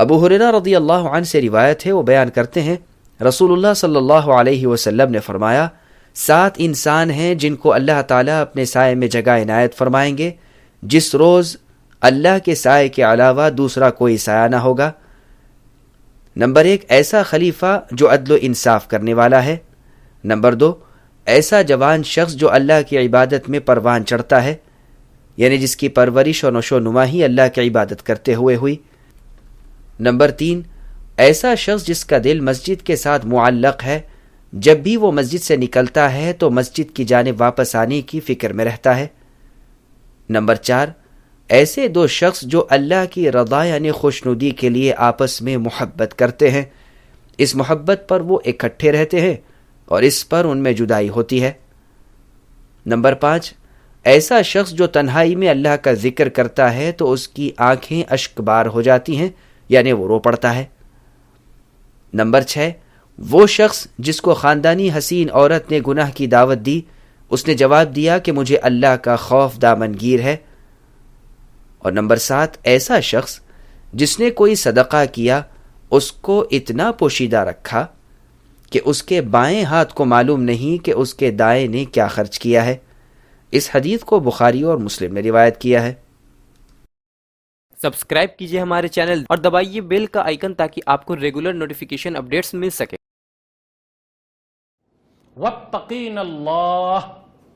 ابو ہریرہ رضی اللہ عنہ سے روایت ہے، وہ بیان کرتے ہیں رسول اللہ صلی اللہ علیہ وسلم نے فرمایا 7 انسان ہیں جن کو اللہ تعالیٰ اپنے سائے میں جگہ عنایت فرمائیں گے جس روز اللہ کے سائے کے علاوہ دوسرا کوئی سایہ نہ ہوگا۔ نمبر 1، ایسا خلیفہ جو عدل و انصاف کرنے والا ہے۔ نمبر 2، ایسا جوان شخص جو اللہ کی عبادت میں پروان چڑھتا ہے، یعنی جس کی پرورش اور نشو و نما ہی اللہ کی عبادت کرتے ہوئے ہوئی۔ نمبر 3، ایسا شخص جس کا دل مسجد کے ساتھ معلق ہے، جب بھی وہ مسجد سے نکلتا ہے تو مسجد کی جانب واپس آنے کی فکر میں رہتا ہے۔ نمبر 4، ایسے 2 شخص جو اللہ کی رضا یعنی خوشنودی کے لیے آپس میں محبت کرتے ہیں، اس محبت پر وہ اکٹھے رہتے ہیں اور اس پر ان میں جدائی ہوتی ہے۔ نمبر 5، ایسا شخص جو تنہائی میں اللہ کا ذکر کرتا ہے تو اس کی آنکھیں اشک بار ہو جاتی ہیں، یعنی وہ رو پڑتا ہے۔ نمبر 6، وہ شخص جس کو خاندانی حسین عورت نے گناہ کی دعوت دی، اس نے جواب دیا کہ مجھے اللہ کا خوف دامنگیر ہے۔ اور نمبر 7، ایسا شخص جس نے کوئی صدقہ کیا، اس کو اتنا پوشیدہ رکھا کہ اس کے بائیں ہاتھ کو معلوم نہیں کہ اس کے دائیں نے کیا خرچ کیا ہے۔ اس حدیث کو بخاری اور مسلم نے روایت کیا ہے۔ سبسکرائب کیجئے ہمارے چینل اور دبائیے بیل کا آئیکن تاکہ آپ کو ریگولر نوٹیفیکیشن اپڈیٹس مل سکے۔ واتقین اللہ